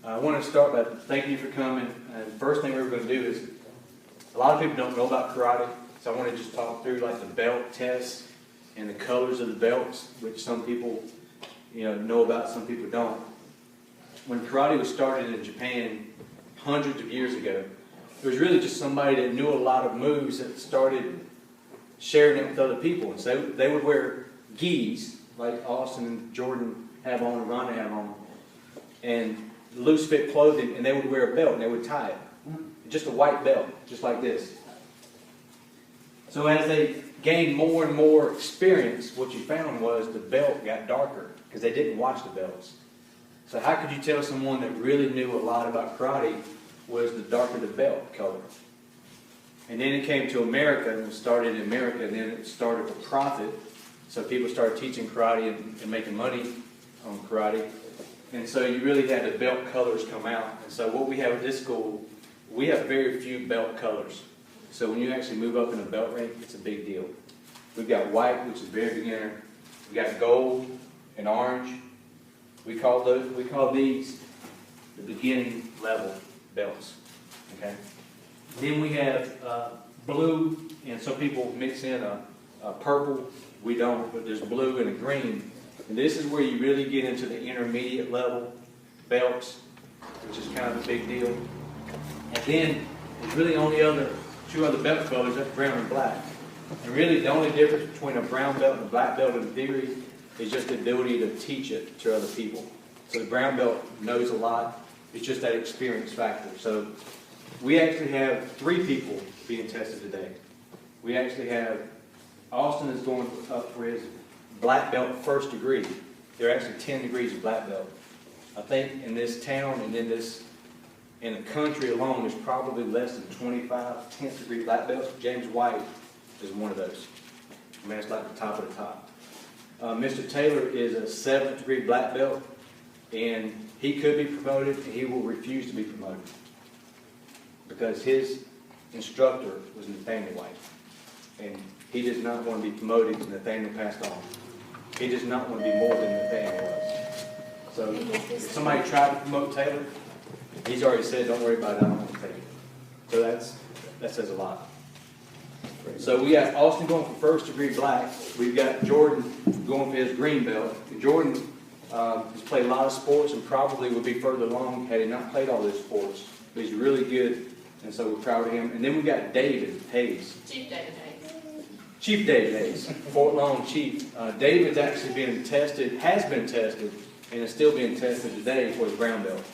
I want to start by thanking you for coming. And the first thing we were going to do is, a lot of people don't know about karate, so I want to just talk through like the belt tests and the colors of the belts, which some people know about, some people don't. When karate was started in Japan hundreds of years ago, it was really just somebody that knew a lot of moves that started sharing it with other people. And so they would wear gis, like Austin and Jordan have on and Ronda have on, and loose fit clothing, and they would wear a belt and they would tie it. Just a white belt, just like this. So as they gained more and more experience, what you found was the belt got darker because they didn't watch the belts. So how could you tell someone that really knew a lot about karate was the darker the belt color? And then it came to America, and it started in America, and then it started for profit. So people started teaching karate and making money on karate. And so you really had the belt colors come out. And so what we have at this school, we have very few belt colors. So when you actually move up in a belt rank, it's a big deal. We've got white, which is very beginner. We've got gold and orange. We call these the beginning level belts. Okay. Then we have blue, and some people mix in a purple. We don't, but there's blue and a green. And this is where you really get into the intermediate level belts, which is kind of a big deal. And then there's really only two other belt colors, that's brown and black. And really the only difference between a brown belt and a black belt in theory is just the ability to teach it to other people. So the brown belt knows a lot. It's just that experience factor. So we actually have 3 people being tested today. We actually have Austin is going up for his black belt first degree. There are actually 10 degrees of black belt. I think in this town and in the country alone, there's probably less than 25 10th degree black belts. James White is one of those. I mean, it's like the top of the top. Mr. Taylor is a 7th degree black belt, and he could be promoted, and he will refuse to be promoted because his instructor was Nathaniel White, and he does not want to be promoted because Nathaniel passed on. He does not want to be more than Nathaniel was. So if somebody tried to promote Taylor, he's already said, don't worry about it, I don't want to take it. So that says a lot. So we got Austin going for first degree black. We've got Jordan going for his green belt. Jordan has played a lot of sports and probably would be further along had he not played all those sports. But he's really good, and so we're proud of him. And then we got David Hayes. Chief David Hayes. Chief David Hayes, Fort Long Chief. David's actually been tested, has been tested, and is still being tested today for his brown belt.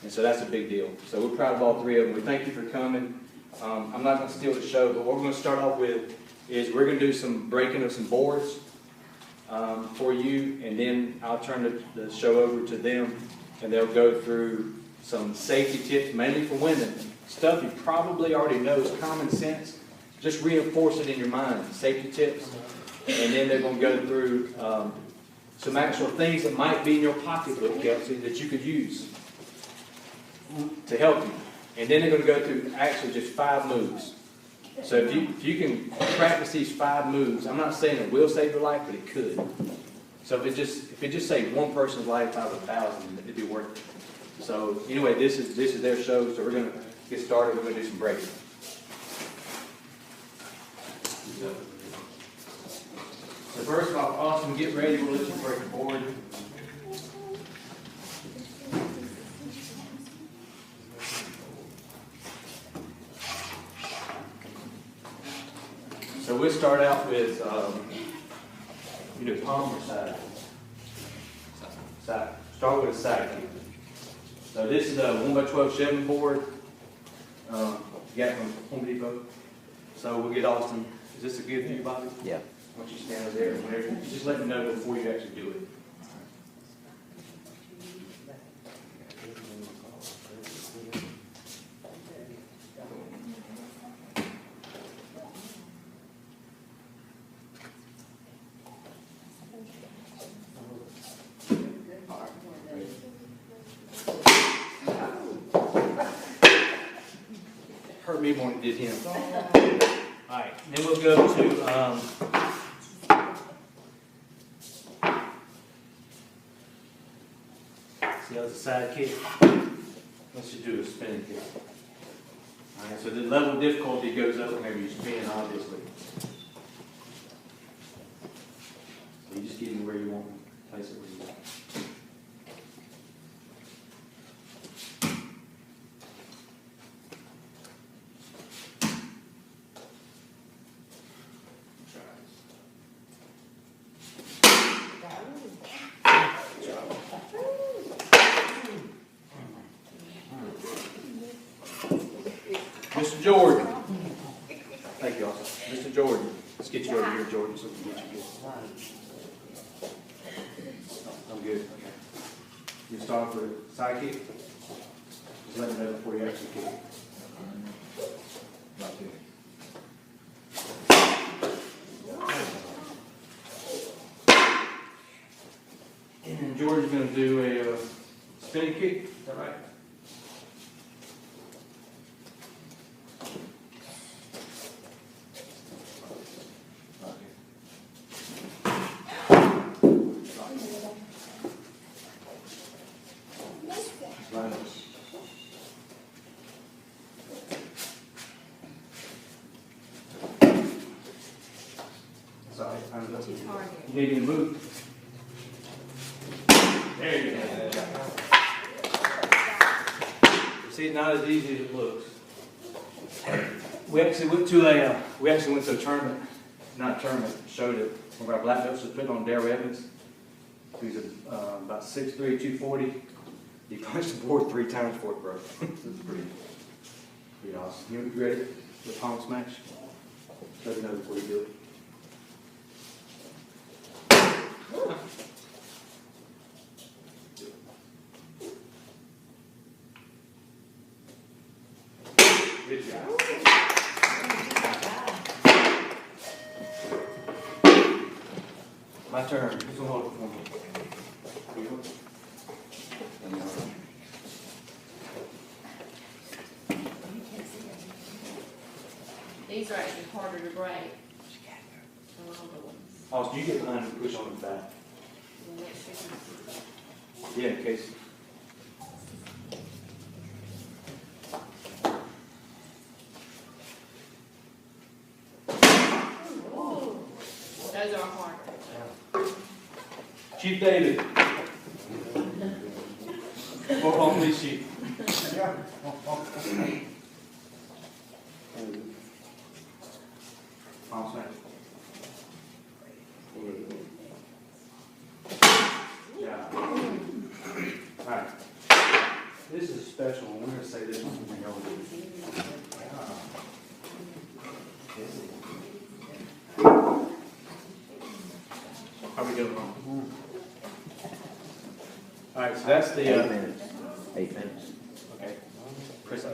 And so that's a big deal. So we're proud of all 3 of them. We thank you for coming. I'm not going to steal the show, but what we're going to start off with is we're going to do some breaking of some boards for you, and then I'll turn the show over to them, and they'll go through some safety tips, mainly for women. Stuff you probably already know is common sense. Just reinforce it in your mind, safety tips. And then they're going to go through some actual things that might be in your pocketbook, Kelsey, that you could use to help you. And then they're going to go through actually just 5 moves. So if you can practice these 5 moves, I'm not saying it will save your life, but it could. So if it just saved one person's life out of 1,000, it'd be worth it. So anyway, this is their show, so we're going to get started. We're going to do some breaking. So first off, Austin, get ready. We'll let you break the board. So we'll start out with, you do palm or side? Side. Start with a side kick. So this is a 1x12 shoving board. You got from Home Depot. So we'll get Austin. Is this a good for you, Bobby? Yeah. Why don't you stand over there? Whenever, just let me know before you actually do it. Hurt me more than it did him. Alright, then we'll go to see how this side kick. Let's just do a spinning kick. All right, so the level of difficulty goes up whenever you spin, obviously. So you just get it where you want, place it where you want. Mr. Jordan. Thank you, Austin. Mr. Jordan. Let's get you over here, Jordan, so we can get you good. I'm good. Okay. You start for the side kick. Just let me know before you actually kick. Right there. And then Jordan's going to do a spinning kick. Is that right? Sorry, you need to move. There you go. See, it's not as easy as it looks. We actually went to a tournament, not a tournament, showed it. One of our black belts was put on Darrell Evans. He's about 6'3", 240. He punched the board 3 times before it broke. This is pretty awesome. You ready for the palm smash? Let me know before you do it. Good job. My turn. Who's gonna hold it for me? You? These are actually harder to break. The longer ones. Austin, you get behind and push on the back. The next one. Yeah, in case. Those are harder. Chief David. Or only Chief. Palm smash. Yeah. All right. This is a special one. We're going to say this one when we go over it. How are we doing? All right, so that's the 8 minutes. 8 minutes. okay. Chris, I